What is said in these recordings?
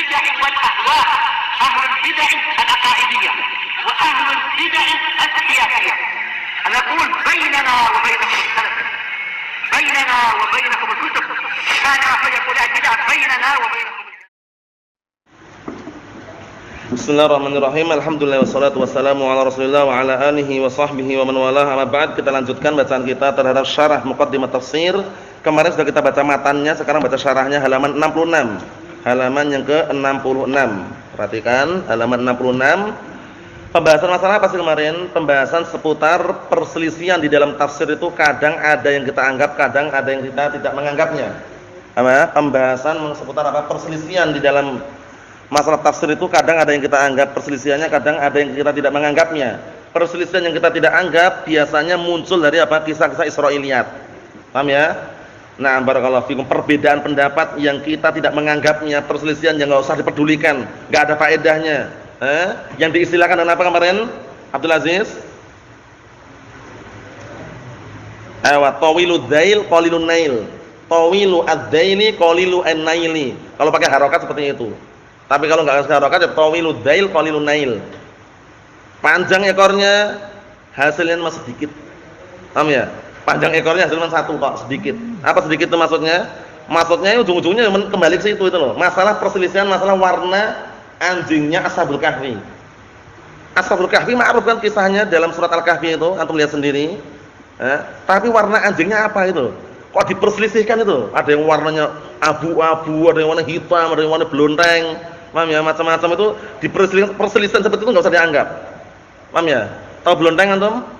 البدع والأهواء، أهل البدع العقائدية وأهل البدع السياسية. نقول بيننا وبينكم السلف، بيننا وبينكم الكتب، كان فيقول البدع بيننا وبينكم. Bismillahirrahmanirrahim. Alhamdulillah wassalatu wassalamu ala Rasulillah wa ala alihi wa sahbihi wa man walah. Amma ba'd, kita lanjutkan bacaan kita terhadap syarah Muqaddimah Tafsir. Kemarin sudah kita baca matannya, sekarang baca syarahnya halaman 66. Halaman yang ke-66. Perhatikan halaman 66. Pembahasan masalah apa sih kemarin? Pembahasan seputar perselisihan di dalam tafsir itu kadang ada yang kita anggap, kadang ada yang kita tidak menganggapnya. Apa? Pembahasan seputar apa? Perselisihan di dalam masalah tafsir itu kadang ada yang kita anggap perselisihannya, kadang ada yang kita tidak menganggapnya. Perselisihan yang kita tidak anggap biasanya muncul dari apa? Kisah-kisah Israiliyat. Paham ya? Nah, barakallahu fikum, perbedaan pendapat yang kita tidak menganggapnya, perselisihan yang enggak usah dipedulikan, enggak ada faedahnya. Yang diistilahkan dengan apa kemarin? Abdul Aziz? Tawilu dzail qalilun nail. Tawilu adzaini qalilu an-naili. Kalau pakai harokat seperti itu. Tapi kalau enggak kasih harokat ya tawilu dzail qalilun nail. Panjang ekornya, hasilnya masih sedikit. Paham ya? Panjang ekornya hasilnya satu kok, sedikit. Apa sedikit itu maksudnya? Maksudnya ujung-ujungnya kembali ke situ itu loh. Masalah perselisihan, masalah warna anjingnya Ashabul Kahfi. Ashabul Kahfi ma'ruf kan kisahnya dalam surat Al-Kahfi itu, antum lihat sendiri. Tapi warna anjingnya apa itu? Kok diperselisihkan itu? Ada yang warnanya abu-abu, ada yang warna hitam, ada yang warna blonteng. Paham ya? Macam-macam itu perselisihan seperti itu enggak usah dianggap. Paham ya? Tahu blonteng antum?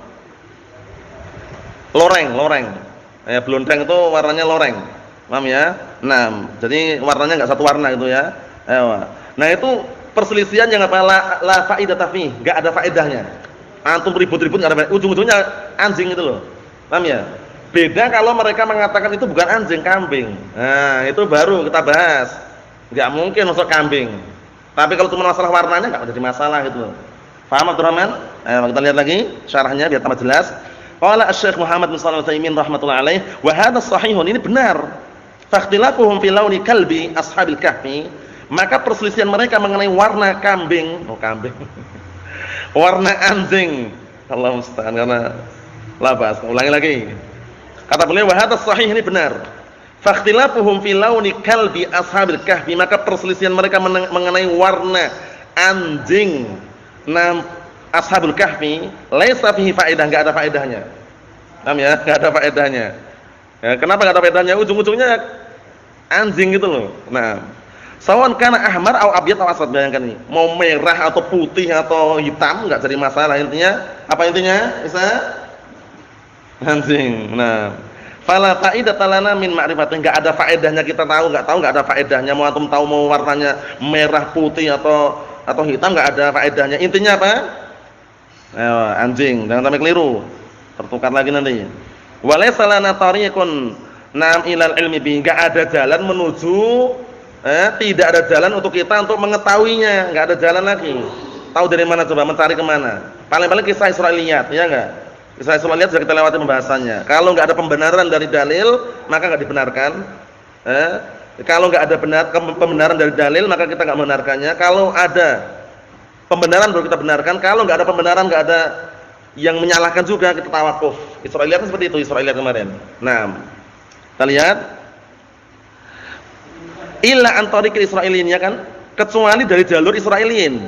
Loreng. Blonteng itu warnanya loreng. Paham ya? Nah, jadi warnanya enggak satu warna gitu ya. Nah, itu perselisihan yang apa? La faidata fi, enggak ada faedahnya. Antum ribut-ribut enggak ada faedah. Ujung-ujungnya anjing itu loh. Paham ya? Beda kalau mereka mengatakan itu bukan anjing, kambing. Nah, itu baru kita bahas. Enggak mungkin masuk kambing. Tapi kalau cuma masalah warnanya enggak jadi masalah gitu loh. Paham Abdurrahman? Ayo kita lihat lagi syarahnya biar tambah jelas. Qala Asy-Syaikh Muhammad bin Shalih Al-Utsaimin rahimatullah alaih, wa hadha shahihun, ini benar. Fakhtilafuhum fi launi kalbi ashabil kahfi, maka perselisihan mereka mengenai warna kambing, warna anjing. Allah musta'an, karena labas. Ulangi lagi. Kata beliau, wa hadha shahih, ini benar. Fakhtilafuhum fi launi kalbi ashabil kahfi, maka perselisihan mereka mengenai warna anjing Ashabul Kahfi, laisa fihi faedah, enggak ada faedahnya. Paham ya? Enggak ada faedahnya. Ya, kenapa enggak ada faedahnya? Ujung-ujungnya anjing gitu loh. Nah, sawan kana ahmar au abyad au aswad, bayangkan ini. Mau merah atau putih atau hitam enggak jadi masalah, intinya apa intinya? Bisa anjing. Nah, fala faidata lana min ma'rifatin, enggak ada faedahnya kita tahu, enggak ada faedahnya. Mau antum tahu mau warnanya merah, putih atau hitam, enggak ada faedahnya. Intinya apa? Anjing, jangan sampai keliru. Tertukar lagi nanti. Walaysa lana tariqun ilal ilmi bi, enggak ada jalan menuju tidak ada jalan untuk kita untuk mengetahuinya, enggak ada jalan lagi. Tahu dari mana coba, mencari ke mana? Paling-paling kisah Israiliyat, ya enggak? Kisah Israiliyat sudah kita lewati pembahasannya. Kalau enggak ada pembenaran dari dalil, maka enggak dibenarkan. Kalau enggak ada pembenaran dari dalil, maka kita enggak membenarkannya. Kalau ada pembenaran baru kita benarkan. Kalau enggak ada pembenaran, enggak ada yang menyalahkan juga, kita tawakuf. Israiliyat kan seperti itu, Israiliyat kemarin. Nah, kita lihat. Illa an tariqil Israilin, ya kan? Kecuali dari jalur Israilin.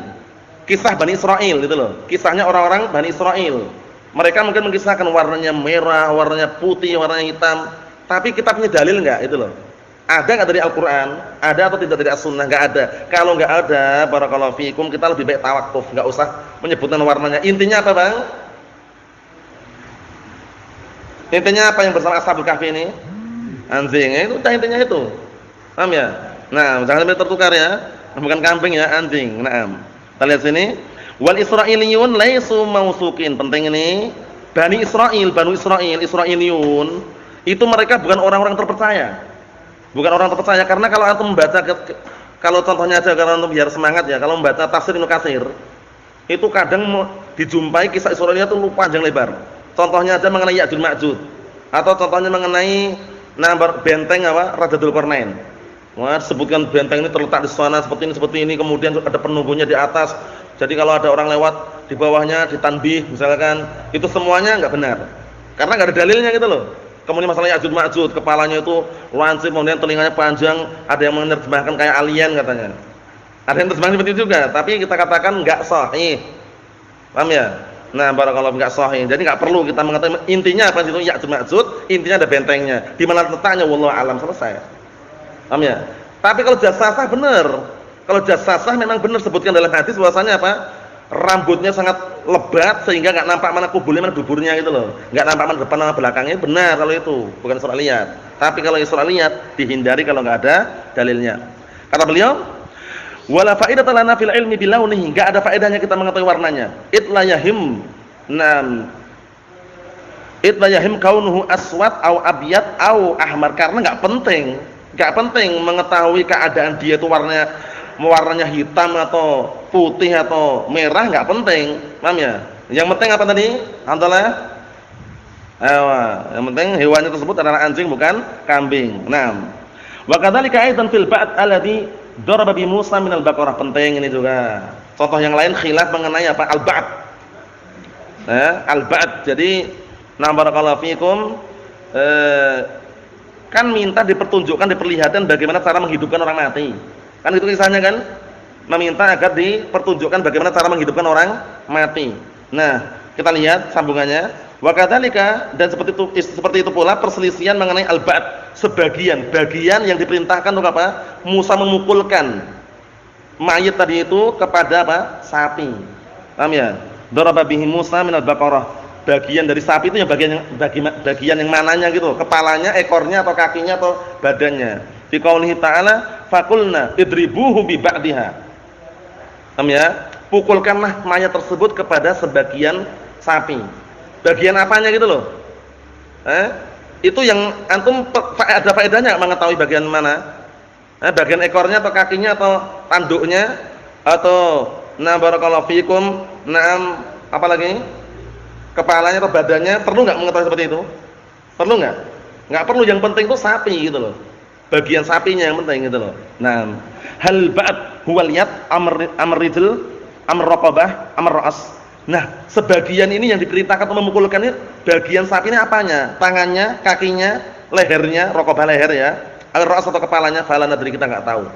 Kisah Bani Israil gitu loh. Kisahnya orang-orang Bani Israil. Mereka mungkin mengisahkan warnanya merah, warnanya putih, warnanya hitam. Tapi kita punya dalil enggak? Itu loh. Ada enggak dari Al-Qur'an? Ada atau tidak dari As-Sunnah? Enggak ada. Kalau enggak ada, barakallahu fikum, kita lebih baik tawakuf, enggak usah menyebutkan warnanya. Intinya apa, Bang? Intinya apa yang bersama Ashabul Kahfi ini? Anjing. Itu intinya itu. Paham ya? Nah, jangan sampai tertukar ya. Bukan kambing ya, anjing. Naam. Kita lihat sini. Wal Israiliyun laisu mausuqin. Penting ini. Bani Israil, Banu Israil, Israiliyun, itu mereka bukan orang-orang terpercaya. Bukan orang terpercaya, karena kalau antum membaca, kalau contohnya aja karena antum biar semangat ya, kalau membaca tafsir Ibnu Katsir, itu kadang dijumpai kisah Israiliyat itu panjang lebar. Contohnya aja mengenai Ya'juj Ma'juj, atau contohnya mengenai benteng apa Raja Dzulqarnain. Wah, sebutkan benteng ini terletak di sana seperti ini, kemudian ada penunggunya di atas. Jadi kalau ada orang lewat di bawahnya ditanbih misalkan, itu semuanya enggak benar. Karena enggak ada dalilnya gitu loh. Kemudian masalah Ya'juj Ma'juj, kepalanya itu lancip, kemudian telinganya panjang, ada yang menerjemahkan kayak alien katanya. Ada yang terjemahkan seperti itu juga, tapi kita katakan enggak sahih. Paham ya? Nah, barakallahu enggak sahih. Jadi enggak perlu kita mengatakan intinya apa itu Ya'juj Ma'juj, intinya ada bentengnya. Di mana letaknya wallahu alam, selesai. Paham ya? Tapi kalau jasasah benar. Kalau jasasah memang benar sebutkan dalam hadis bahwasanya apa? Rambutnya sangat lebat sehingga enggak nampak mana kubulnya mana duburnya gitu loh. Enggak nampak mana depan mana belakangnya, benar kalau itu, bukan surat liat. Tapi kalau surat liat dihindari kalau enggak ada dalilnya. Kata beliau, wala faidatan lana fil ilmi bilaunihi, enggak ada faedahnya kita mengetahui warnanya. Itlayahim nam itlayahim kaunuhu aswad au abyad au ahmar, karena enggak penting mengetahui keadaan dia itu warnanya hitam atau putih atau merah, enggak penting. Paham ya? Yang penting apa tadi? Alhamdulillah. Yang penting hewannya tersebut adalah anjing bukan kambing. Naam. Wa kadzalika aidan fil ba'd alladhi daraba bi Musa minal baqarah, penting ini juga. Contoh yang lain khilaf mengenai apa? Al-ba'd. Al-ba'd. Jadi na barakallahu fikum kan minta dipertunjukkan, diperlihatkan bagaimana cara menghidupkan orang mati. Kan itu kisahnya kan? Meminta agar dipertunjukkan bagaimana cara menghidupkan orang mati. Nah, kita lihat sambungannya. Wa kadzalika, dan seperti itu pula perselisihan mengenai al-ba'd, bagian yang diperintahkan untuk apa? Musa memukulkan mayit tadi itu kepada apa? Sapi. Paham ya? Daraba bihi Musa minal baqarah. Bagian dari sapi itu yang bagian yang mananya gitu, kepalanya, ekornya atau kakinya atau badannya. Fi qaulihi ta'ala faqulna idribuhu bi ba'diha. Paham ya? Pukulkanlah mayat tersebut kepada sebagian sapi. Bagian apanya gitu loh. Itu yang antum ada faedahnya mengetahui bagian mana? Bagian ekornya atau kakinya atau tanduknya atau na barakallahu fikum, naam apa lagi? Kepalanya atau badannya, perlu enggak mengetahui seperti itu? Perlu enggak? Enggak perlu, yang penting itu sapi gitu loh. Bagian sapinya yang penting gitu loh. Nah, hal ba'd huwal yad amr rijl amr raqabah amr ra's. Nah, sebagian ini yang diperintahkan untuk memukulkan ini bagian sapi ini apanya? Tangannya, kakinya, lehernya, raqabah leher ya. Al-ra's atau kepalanya, fala nadri, kita enggak tahu.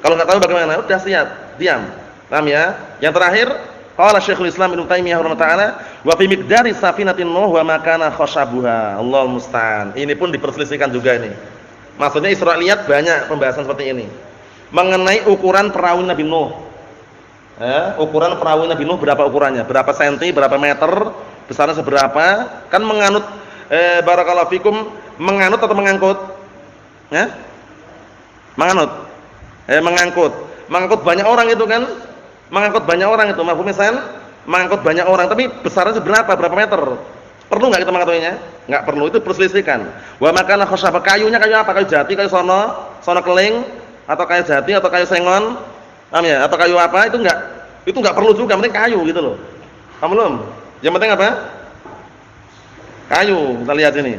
Kalau enggak tahu bagaimana? Udah siap, diam. Paham ya? Yang terakhir, qala Syekhul Islam Ibnu Taimiyah rahimahullah, wa fi miqdari safinatin nuh wa makana khashabuha. Allahul musta'an. Ini pun diperselisihkan juga ini. Maksudnya Israiliyat banyak pembahasan seperti ini. Mengenai ukuran perahu Nabi Nuh. Ukuran perahu Nabi Nuh berapa ukurannya? Berapa senti, berapa meter, besarnya seberapa? Kan menganut barakallahu fikum, menganut atau mengangkut? Menganut. Mengangkut banyak orang itu kan? Mengangkut banyak orang itu, mafhum misal? Mengangkut banyak orang, tapi besarnya seberapa? Berapa meter? Perlu enggak kita mengetahuinya? Enggak perlu, itu perselisihan. Wa makana khasyaba, kayunya kayu apa? Kayu jati, kayu sono keling, atau kayu jati atau kayu sengon? Paham ya? Atau kayu apa? Itu enggak perlu juga, penting kayu gitu loh. Paham belum? Yang penting apa? Kayu. Kita lihat ini.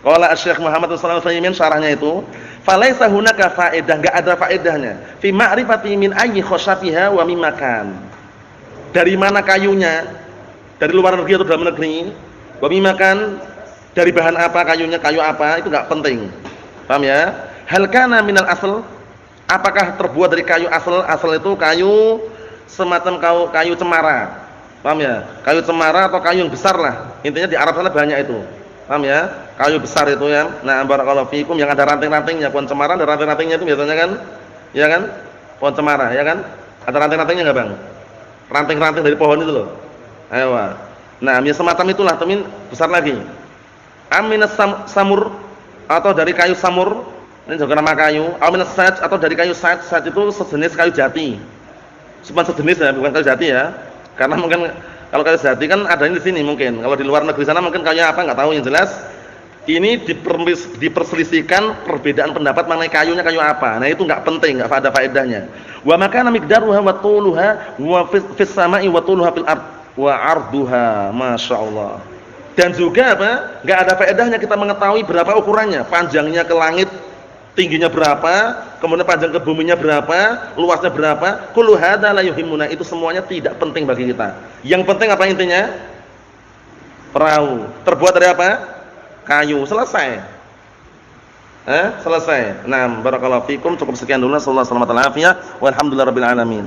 Qala Asy-Syaikh Muhammad sallallahu alaihi wasallam syarahnya itu, falaisa hunaka faedah, enggak ada faedahnya fi ma'rifati min ayyi khasyafiha wa min makan. Dari mana kayunya? Dari luar negeri atau dalam negeri? Wa min makan, dari bahan apa kayunya, kayu apa, itu enggak penting. Paham ya? Hal kana minal asl, apakah terbuat dari kayu asal? Asal itu kayu semacam kayu cemara. Paham ya? Kayu cemara atau kayu yang besar lah. Intinya di Arab sana banyak itu. Paham ya? Kayu besar itu ya. Nah, barakallahu fikum, yang ada ranting-rantingnya. Pohon cemara ada ranting-rantingnya itu biasanya kan? Ya kan? Pohon cemara, ya kan? Ada ranting-rantingnya enggak, Bang? Ranting-ranting dari pohon itu loh. Ayo. Nah, ya semacam itulah, tapi besar lagi. Aminas samur, atau dari kayu samur. Ini juga nama kayu. Aminas saj, atau dari kayu saj. Saj itu sejenis kayu jati. Bukan sejenis ya, bukan kayu jati ya. Karena mungkin kalau kayu jati kan adanya di sini mungkin. Kalau di luar negeri sana mungkin kayu apa enggak tahu, yang jelas ini diperselisihkan perbedaan pendapat mengenai kayunya kayu apa. Nah, itu enggak penting, enggak ada faedahnya. Wa makana miqdaruha wa tuluha wa fis sama'i wa tuluha fil ard wa arduha, masyaallah. Dan juga apa? Enggak ada faedahnya kita mengetahui berapa ukurannya, panjangnya ke langit tingginya berapa, kemudian panjang kebuminya berapa, luasnya berapa, kullu hadza la yuhimmuna, itu semuanya tidak penting bagi kita. Yang penting apa intinya? Perahu. Terbuat dari apa? Kayu. Selesai. Selesai. Nah, barakallahu fikum. Cukup sekian dulu. Sallallahu alaihi wasallam. Walhamdulillahirabbil alamin.